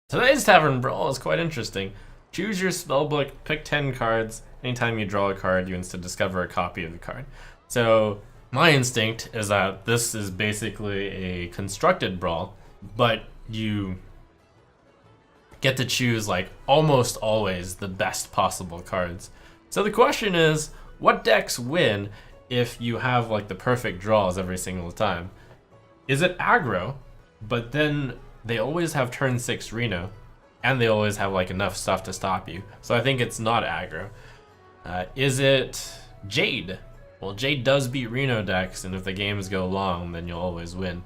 Today's Tavern Brawl is quite interesting. Choose your spellbook, pick 10 cards. Anytime you draw a card, you instead discover a copy of the card. So my instinct is that this is basically a constructed brawl, but you get to choose like almost always the best possible cards. So the question is, what decks win if you have like the perfect draws every single time? Is it aggro, but then they always have turn 6 Reno, and they always have like enough stuff to stop you. So I think it's not aggro. Is it Jade? Well, Jade does beat Reno decks, and if the games go long, then you'll always win.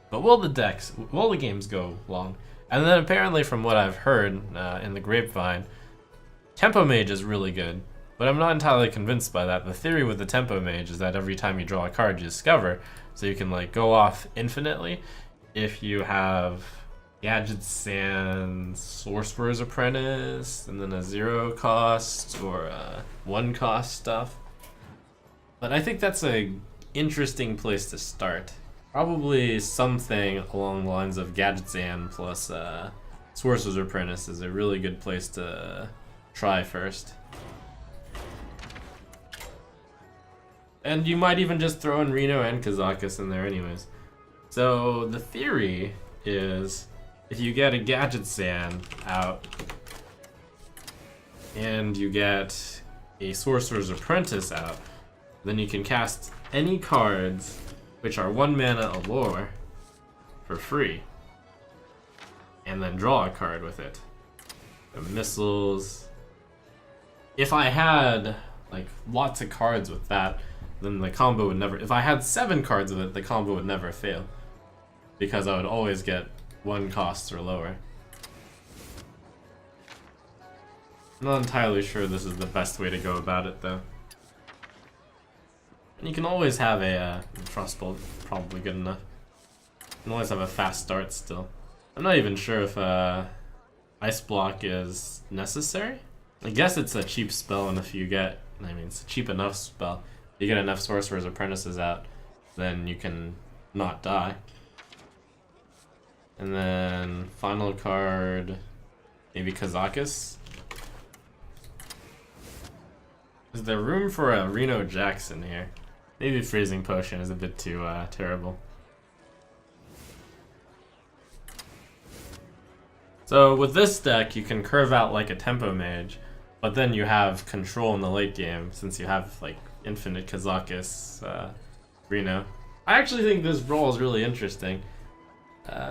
But will the games go long? And then apparently from what I've heard in the grapevine, Tempo Mage is really good. But I'm not entirely convinced by that. The theory with the Tempo Mage is that every time you draw a card, you discover. So you can like go off infinitely if you have gadgetzan, Sorcerer's Apprentice, and then a 0 cost or a 1 cost stuff. But I think that's a interesting place to start. Probably something along the lines of gadgetzan plus Sorcerer's Apprentice is a really good place to try first. And you might even just throw in Reno and Kazakus in there anyways. So the theory is if you get a gadgetzan out and you get a Sorcerer's Apprentice out, then you can cast any cards which are 1 mana allure for free and then draw a card with it. The missiles. If I had like lots of cards with that, then the combo would never, if I had 7 cards with it, the combo would never fail. Because I would always get 1 cost or lower. I'm not entirely sure this is the best way to go about it though. And you can always have a Frostbolt, probably good enough. You can always have a fast start still. I'm not even sure if Ice Block is necessary. I guess it's a cheap spell, and if you get, I mean, it's a cheap enough spell. If you get enough Sorcerer's Apprentices out, then you can not die. And then final card, maybe Kazakus. Is there room for a Reno Jackson here? Maybe Freezing Potion is a bit too terrible. So with this deck, you can curve out like a Tempo Mage, but then you have control in the late game since you have like infinite Kazakus, Reno. I actually think this brawl is really interesting.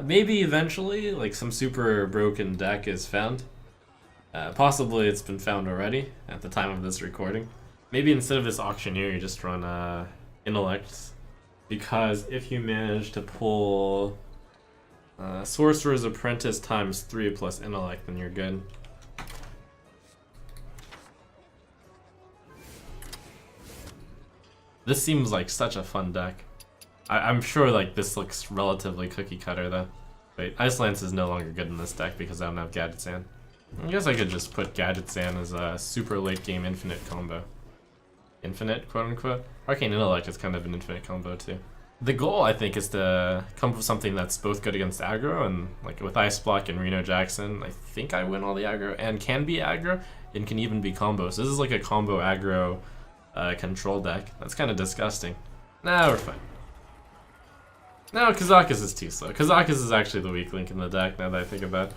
Maybe eventually, like some super broken deck is found. Possibly it's been found already at the time of this recording. Maybe instead of this Auctioneer, you just run Intellects. Because if you manage to pull Sorcerer's Apprentice times 3 plus Intellect, then you're good. This seems like such a fun deck. I'm sure like this looks relatively cookie cutter though. Wait, Ice Lance is no longer good in this deck because I don't have gadgetzan. I guess I could just put gadgetzan as a super late game infinite combo. Infinite, quote unquote. Arcane Intellect is kind of an infinite combo too. The goal, I think, is to come up with something that's both good against aggro, and like with Ice Block and Reno Jackson, I think I win all the aggro and can be aggro and can even be combo. So this is like a combo aggro control deck. That's kind of disgusting. Nah, we're fine. No, Kazakus is too slow. Kazakus is actually the weak link in the deck now that I think about it.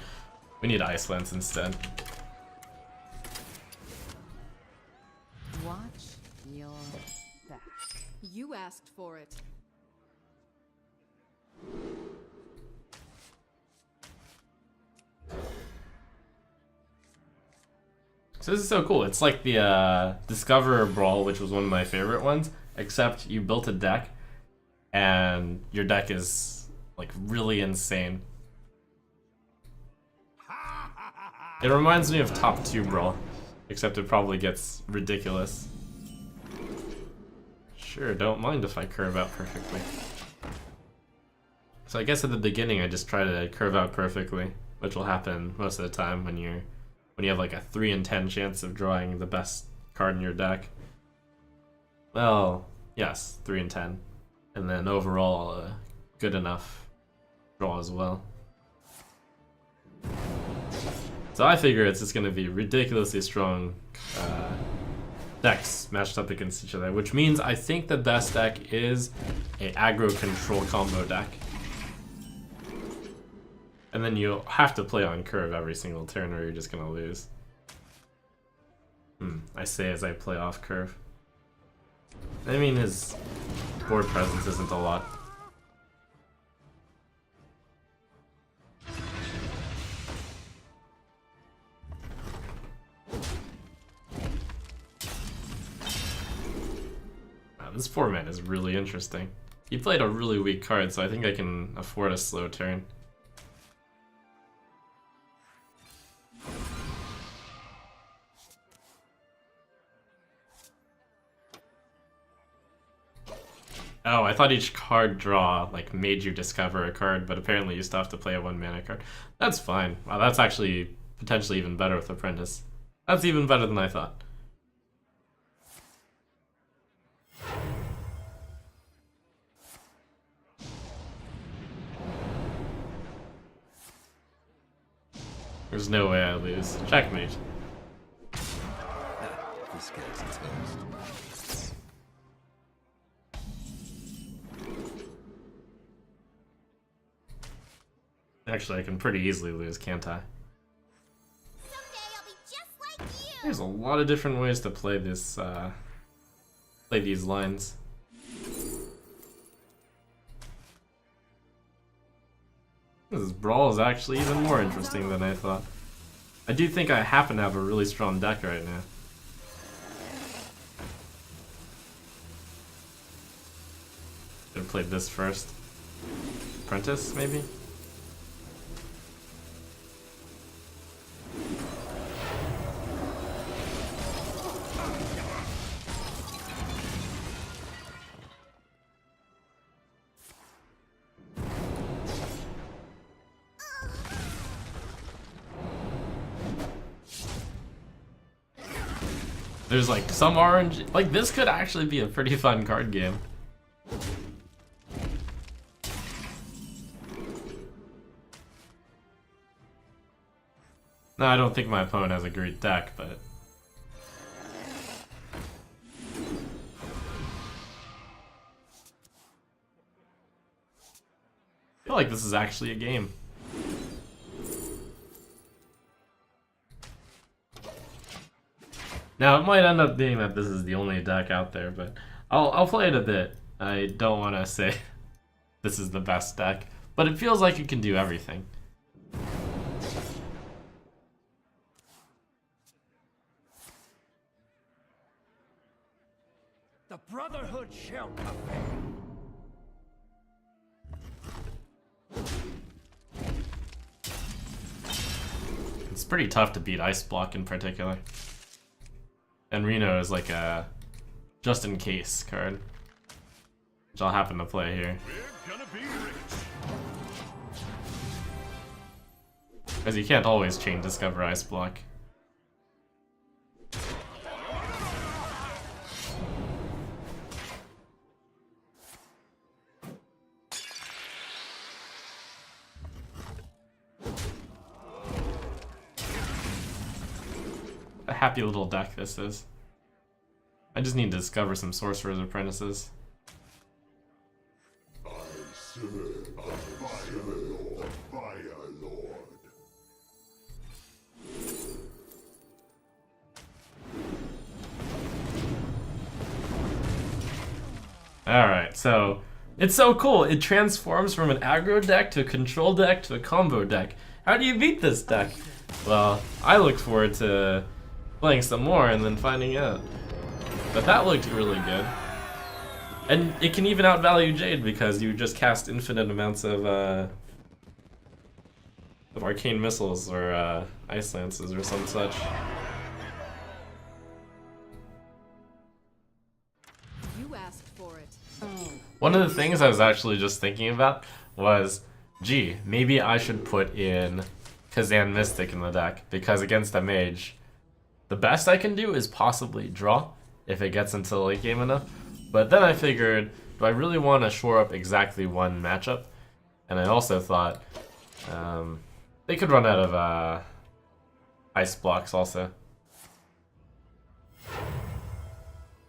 We need Ice Lance instead. Watch your back. You asked for it. So this is so cool. It's like the Discover Brawl, which was one of my favorite ones, except you built a deck and your deck is like really insane. It reminds me of Top 2 Brawl, except it probably gets ridiculous. Sure, don't mind if I curve out perfectly. So I guess at the beginning I just try to curve out perfectly, which will happen most of the time when you have like a 3 in 10 chance of drawing the best card in your deck. Well, yes, 3 in 10. And then overall, good enough draw as well. So I figure it's just going to be ridiculously strong decks matched up against each other, which means I think the best deck is a aggro control combo deck. And then you'll have to play on curve every single turn or you're just going to lose. I say as I play off curve. I mean, his board presence isn't a lot. Wow, this format is really interesting. He played a really weak card, so I think I can afford a slow turn. Oh, I thought each card draw like made you discover a card, but apparently you still have to play a 1-mana card. That's fine. Wow, that's actually potentially even better with Apprentice. That's even better than I thought. There's no way I lose. Checkmate. This guy's toast. Actually, I can pretty easily lose, can't I? Someday I'll be just like you. There's a lot of different ways to play this, play these lines. This Brawl is actually even more interesting than I thought. I do think I happen to have a really strong deck right now. Should have played this first. Apprentice, maybe? There's like some orange, like this could actually be a pretty fun card game. No, I don't think my opponent has a great deck, but I feel like this is actually a game. Now, it might end up being that this is the only deck out there, but I'll play it a bit. I don't want to say this is the best deck, but it feels like it can do everything. The Brotherhood shall come. It's pretty tough to beat Ice Block in particular. And Reno is like a just in case card, which I'll happen to play here. Because you can't always chain discover Ice Block. A happy little deck this is. I just need to discover some Sorcerer's Apprentices. Alright, so it's so cool. It transforms from an aggro deck to a control deck to a combo deck. How do you beat this deck? Well, I look forward to playing some more and then finding out. But that looked really good. And it can even outvalue Jade because you just cast infinite amounts of arcane missiles or ice lances or some such. You asked for it. One of the things I was actually just thinking about was, gee, maybe I should put in Kazan Mystic in the deck because against a mage, the best I can do is possibly draw if it gets into the late game enough. But then I figured, do I really want to shore up exactly one matchup? And I also thought they could run out of ice blocks also.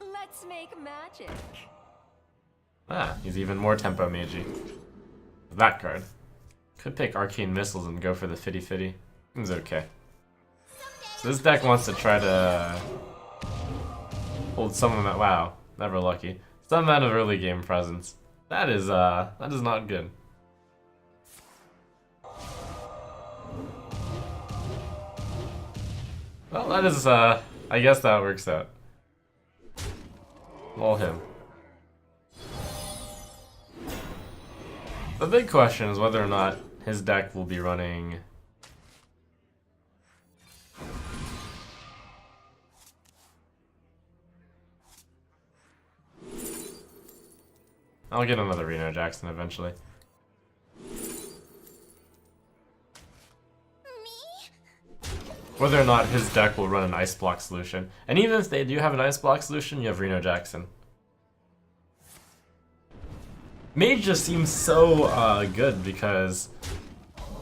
Let's make magic. Ah, he's even more tempo magey. That card. Could pick arcane missiles and go for the fitty fitty. Seems okay. So this deck wants to try to hold some amount. Wow, never lucky. Some amount of early game presence. That is not good. Well, that is I guess that works out. Lol him. The big question is whether or not his deck will be running I'll get another Reno Jackson eventually. Whether or not his deck will run an Ice Block solution. And even if they do have an Ice Block solution, you have Reno Jackson. Mage just seems so good because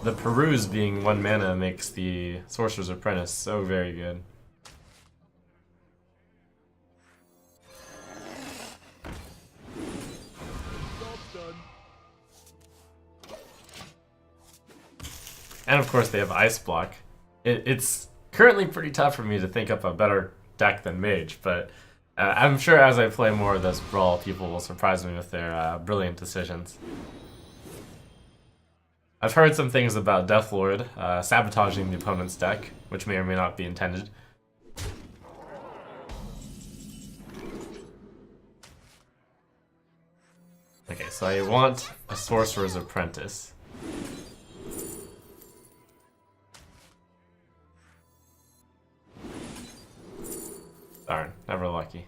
the Peruse being 1 mana makes the Sorcerer's Apprentice so very good. And of course they have Ice Block. It's currently pretty tough for me to think up a better deck than Mage, but I'm sure as I play more of this Brawl, people will surprise me with their brilliant decisions. I've heard some things about Deathlord sabotaging the opponent's deck, which may or may not be intended. Okay, so I want a Sorcerer's Apprentice. Darn, never lucky.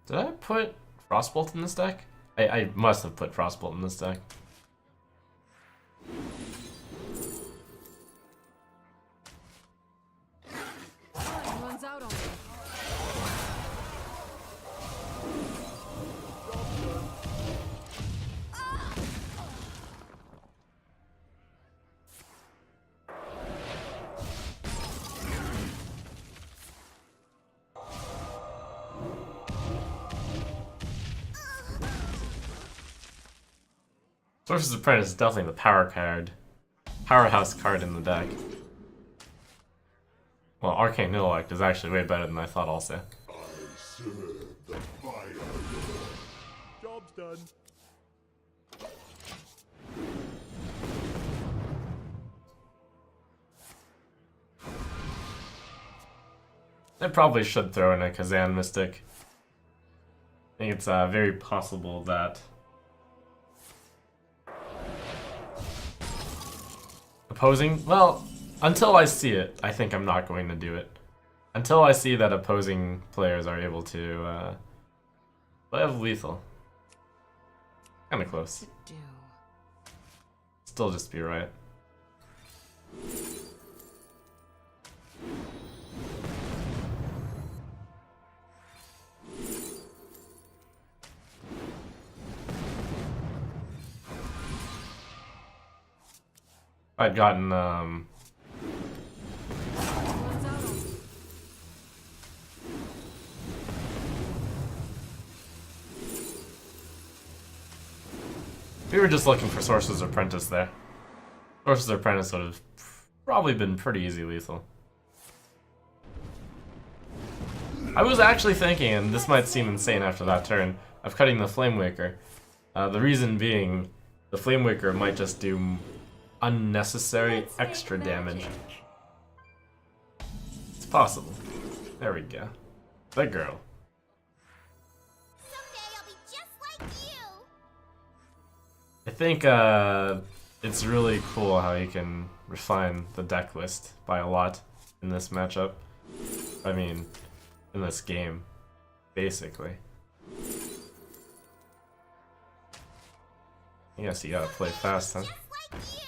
Did I put Frostbolt in this deck? I must have put Frostbolt in this deck. Time runs out on me. Sorcerer's Apprentice is definitely the powerhouse card in the deck. Well, Arcane Intellect is actually way better than I thought also. I serve the fire. Job's done. I probably should throw in a Kazan Mystic. I think it's very possible that opposing, well, until I see it, I think I'm not going to do it. Until I see that opposing players are able to play with lethal. Kinda close. Do. Still just be right. I'd gotten Runs out on me. we were just looking for Sorcerer's Apprentice there. Sorcerer's Apprentice would have probably been pretty easy lethal. I was actually thinking, and this might seem insane after that turn, of cutting the Flamewaker. The reason being, the Flamewaker might just do unnecessary Let's make extra damage. magic. It's possible. There we go. The girl. Someday I'll be just like you. I think it's really cool how you can refine the deck list by a lot in this matchup. I mean, in this game, basically. I guess you gotta play fast, huh? Just like you.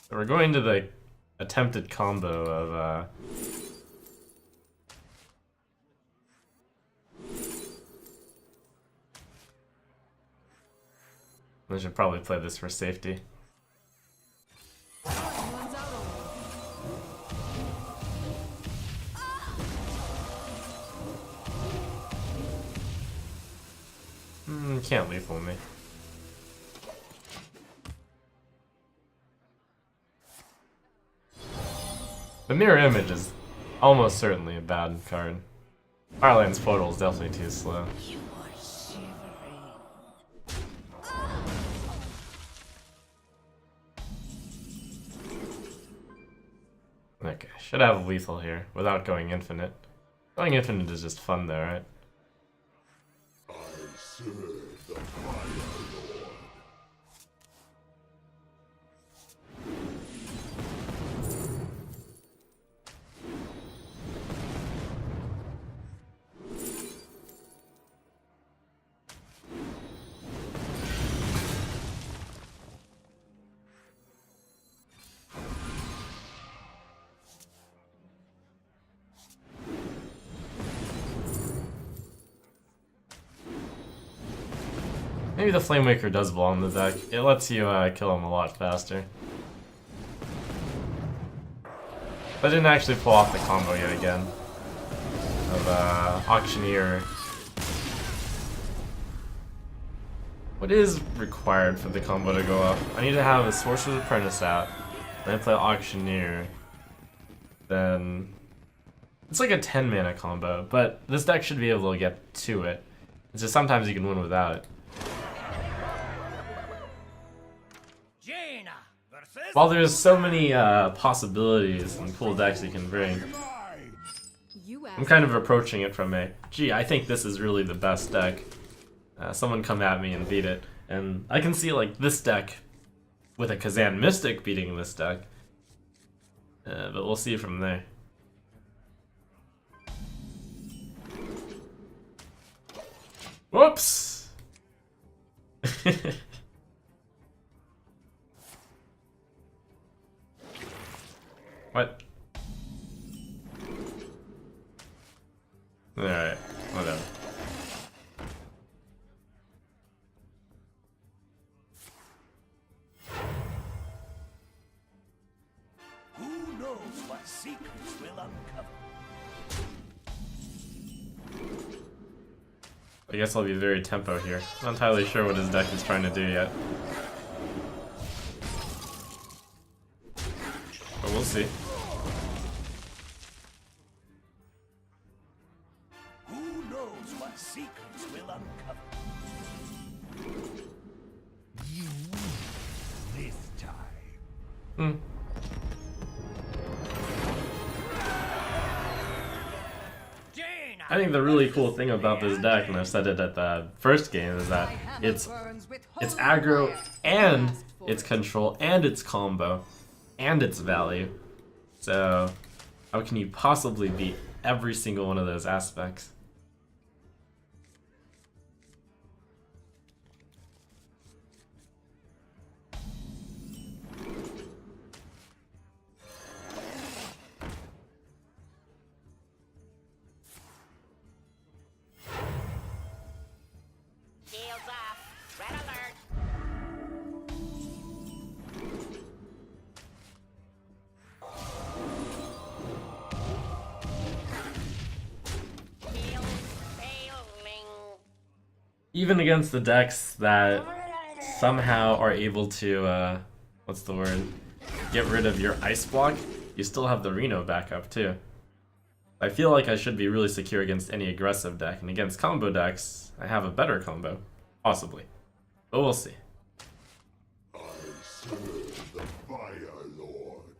So we're going to the attempted combo of I should probably play this for safety. Time runs out on me. Can't lethal me. The mirror image is almost certainly a bad card. Fireland's portal is definitely too slow. Okay, should have lethal here without going infinite. Going infinite is just fun though, right? I serve the Fire Lord. Maybe the Flamewaker does belong in the deck. It lets you kill him a lot faster. But I didn't actually pull off the combo yet again. Of Auctioneer. What is required for the combo to go off? I need to have a Sorcerer's Apprentice out. Then I play Auctioneer. Then... It's like a 10 mana combo, but this deck should be able to get to it. It's just sometimes you can win without it. While there's so many possibilities and cool decks you can bring, You I'm asked. kind of approaching it from a, gee, I think this is really the best deck. Someone come at me and beat it. And I can see like this deck with a Kazan Mystic beating this deck. But we'll see from there. Whoops! What? Alright, whatever. Who knows what secrets will uncover? I guess I'll be very tempo here. Not entirely sure what his deck is trying to do yet. But we'll see. Who knows what secrets will uncover? You win this time. I think the really cool thing about this deck, and I've said it at the first game, is that it's aggro and it's control and it's combo and it's value. So how can you possibly beat every single one of those aspects? Shields off. Red alert. Shields failing. Even against the decks that somehow are able to, what's the word? Get rid of your ice block, you still have the Reno backup too. I feel like I should be really secure against any aggressive deck, and against combo decks, I have a better combo. Possibly. But we'll see. I serve the Fire Lord.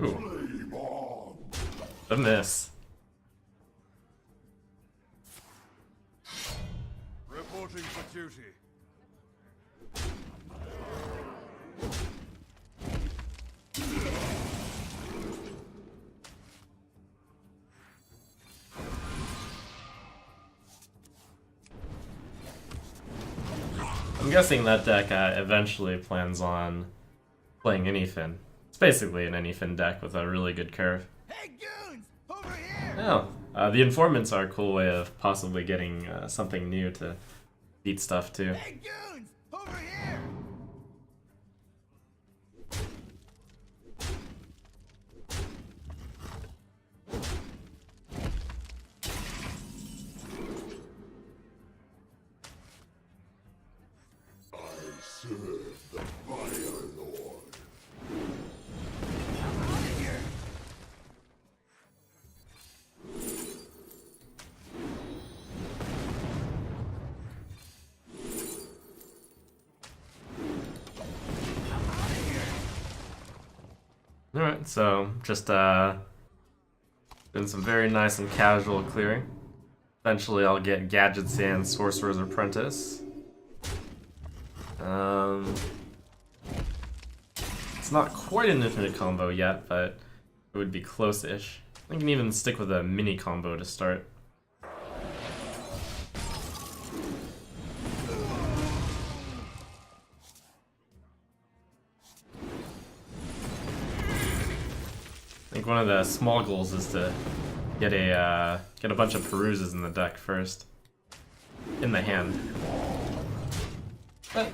Ooh, Flame on. a miss. Reporting for duty. guessing that deck eventually plans on playing anyfin. It's basically an anyfin deck with a really good curve. Hey, goons! Over here! Oh, the informants are a cool way of possibly getting something new to beat stuff too. Hey, goons! Over here! Alright, so just doing some very nice and casual clearing. Eventually I'll get gadgetzan, Sorcerer's Apprentice. It's not quite an infinite combo yet, but it would be close-ish. I can even stick with a mini combo to start. I think one of the small goals is to get a bunch of peruses in the deck first, in the hand. But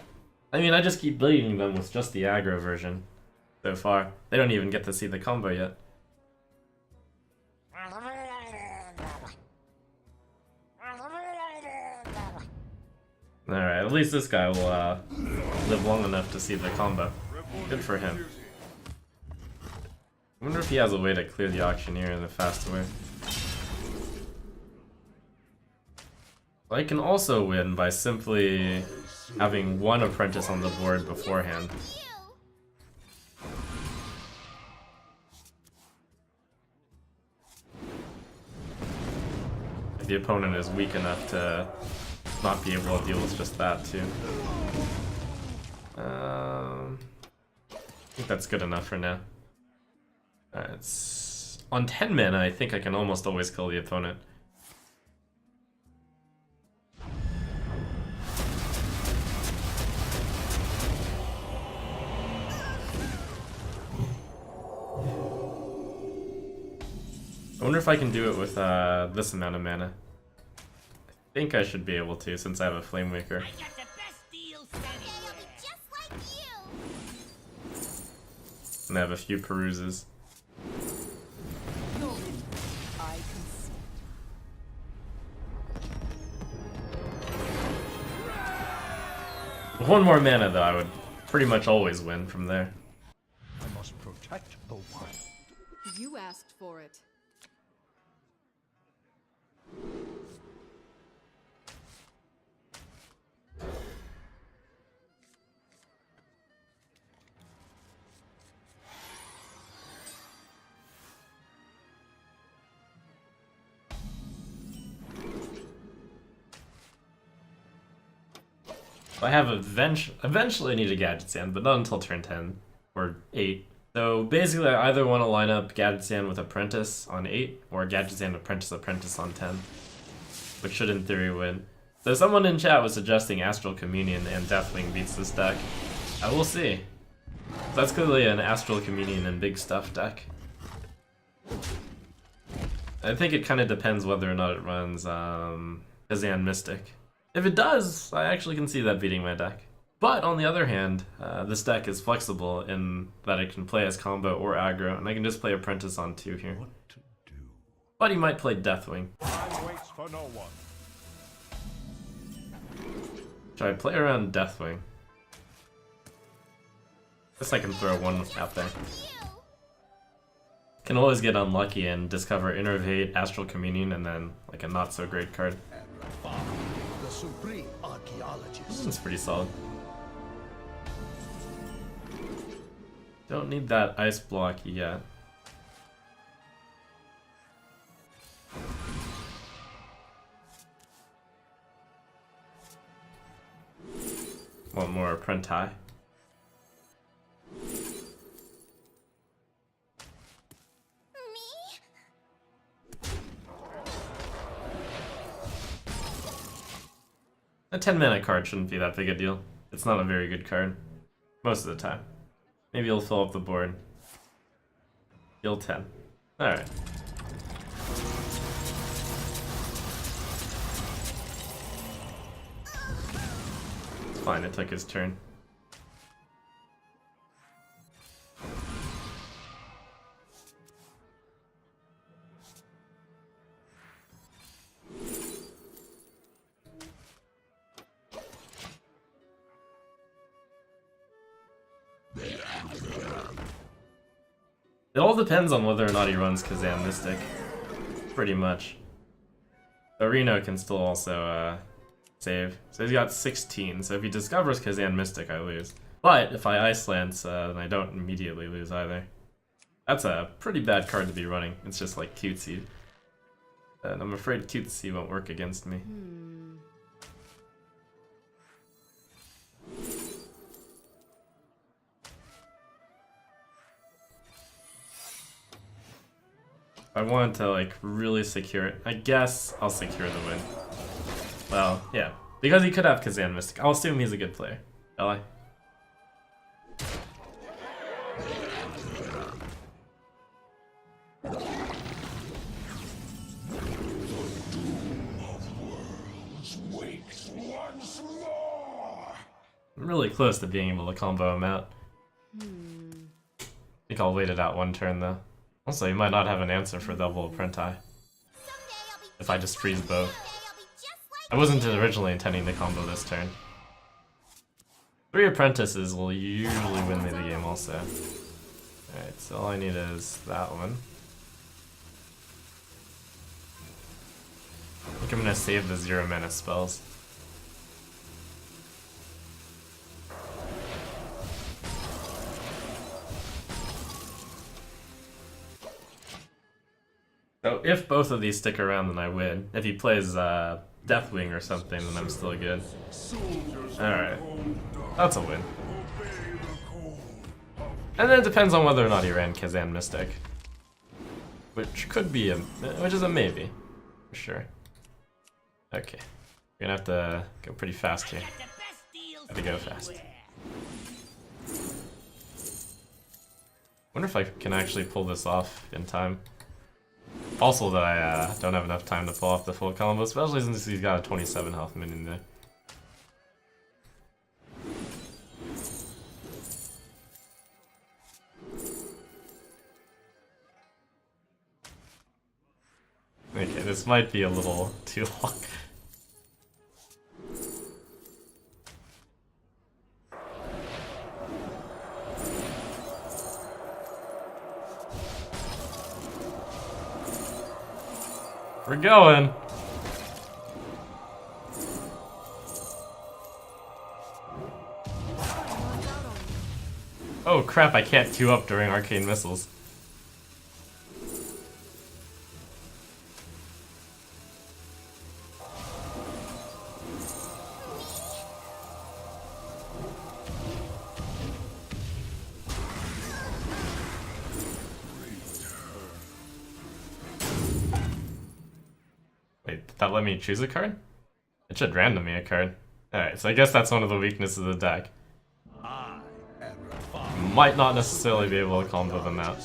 I mean, I just keep bleeding them with just the aggro version so far. They don't even get to see the combo yet. Alright, at least this guy will live long enough to see the combo. Good for him. I wonder if he has a way to clear the auctioneer in a faster way. I can also win by simply having one apprentice on the board beforehand. If the opponent is weak enough to not be able to deal with just that too. I think that's good enough for now. It's on 10 mana, I think I can almost always kill the opponent. I wonder if I can do it with this amount of mana. I think I should be able to since I have a Flame Waker. And I have a few peruses. I consent. With one more mana though, I would pretty much always win from there. I must protect the wild. You asked for it. I have eventually I need a gadgetzan, but not until turn 10 or 8. So basically I either want to line up gadgetzan with apprentice on 8 or gadgetzan apprentice on 10, which should in theory win. So someone in chat was suggesting Astral Communion and Deathwing beats this deck. I will see. That's clearly an Astral Communion and big stuff deck. I think it kind of depends whether or not it runs Kazan Mystic. If it does, I actually can see that beating my deck. But on the other hand, this deck is flexible in that it can play as combo or aggro, and I can just play Apprentice on 2 here. What to do? But he might play Deathwing. Time waits for no one. Should I play around Deathwing? Guess I can throw one out there. Can always get unlucky and discover Innervate, Astral Communion, and then like a not so great card. The supreme archaeologist. That's pretty solid. Don't need that ice block yet. Want more Apprenti? A 10 mana card shouldn't be that big a deal. It's not a very good card. Most of the time. Maybe he'll fill up the board. Deal 10. Alright. It's fine, it took his turn. It all depends on whether or not he runs Kazan Mystic. Pretty much. Reno can still also save. So he's got 16, so if he discovers Kazan Mystic, I lose. But if I Ice Lance, then I don't immediately lose either. That's a pretty bad card to be running. It's just like cutesy. And I'm afraid cutesy won't work against me. I wanted to like really secure it. I guess I'll secure the win. Well, yeah. Because he could have Kazan Mystic. I'll assume he's a good player. Shall I? I'm really close to being able to combo him out. I think I'll wait it out one turn though. Also, you might not have an answer for double Apprenti. If I just freeze both. I wasn't originally intending to combo this turn. 3 apprentices will usually win me the game also. Alright, so all I need is that one. I think I'm gonna save the 0 mana spells. So if both of these stick around, then I win. If he plays Deathwing or something, then I'm still good. Alright. That's a win. And then it depends on whether or not he ran Kazan Mystic. Which could be which is a maybe. For sure. Okay. We're gonna have to go pretty fast here. Have to go fast. Wonder if I can actually pull this off in time. Also that I don't have enough time to pull off the full combo, especially since he's got a 27 health minion there. Okay, this might be a little too long. We're going. Oh crap, I can't queue up during arcane missiles. Wait, did that let me choose a card? It should random me a card. Alright, so I guess that's one of the weaknesses of the deck. Might not necessarily be able to combo them out.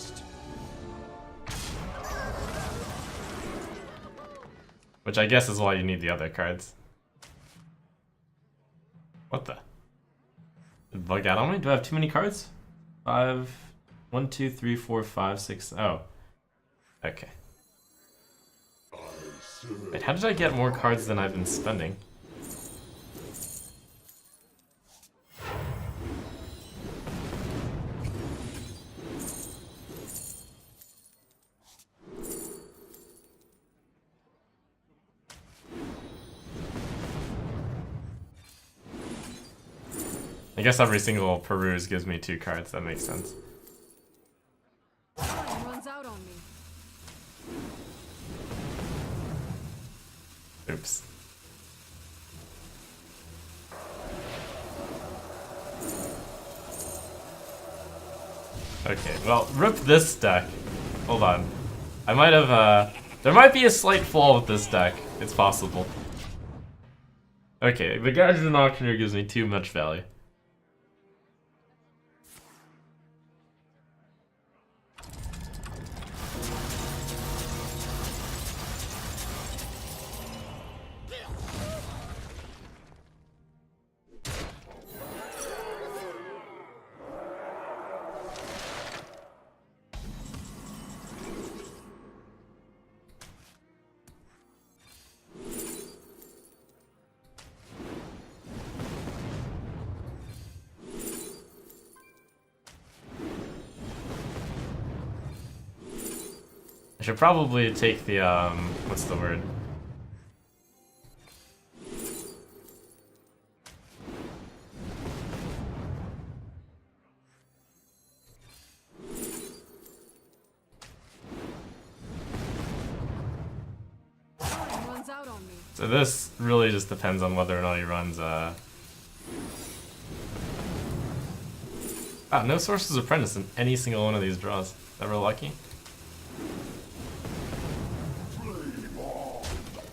Which I guess is why you need the other cards. What the? Did it bug out on me? Do I have too many cards? 5... 1, 2, 3, 4, 5, 6... Oh. Okay. Wait, how did I get more cards than I've been spending? I guess every single peruse gives me 2 cards, that makes sense. Runs out on me. Oops. Okay, well, rip this deck. Hold on. I might have, there might be a slight flaw with this deck. It's possible. Okay, the gadgetzan auctioneer gives me too much value. should probably take the, what's the word? Time runs out on me. So this really just depends on whether or not he runs, Wow, no Sorcerer's Apprentice in any single one of these draws. Never lucky.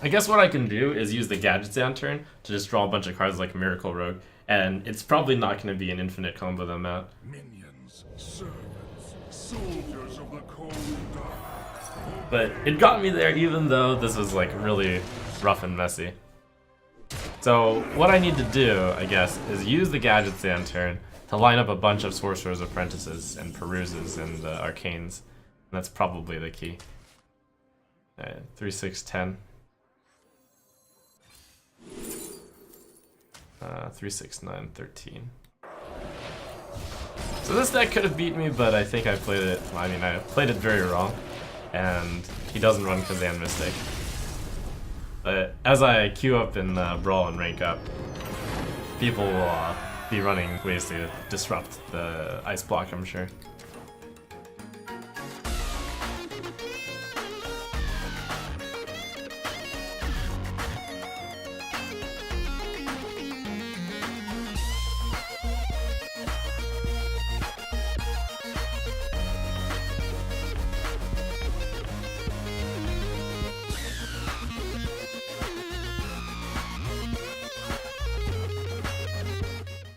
I guess what I can do is use the gadgetzan turn to just draw a bunch of cards like Miracle Rogue, and it's probably not going to be an infinite combo them out. Minions, servants, soldiers of the cold dark. But it got me there even though this was like really rough and messy. So what I need to do, I guess, is use the gadgetzan turn to line up a bunch of Sorcerer's Apprentices and Peruses and Arcanes. And that's probably the key. 3, 6, 10. 3, 6, 9, 13. So this deck could have beat me, but I think I played it, I mean, I played it very wrong. And he doesn't run Kazan Mystic. But as I queue up in Brawl and rank up, people will be running ways to disrupt the ice block, I'm sure.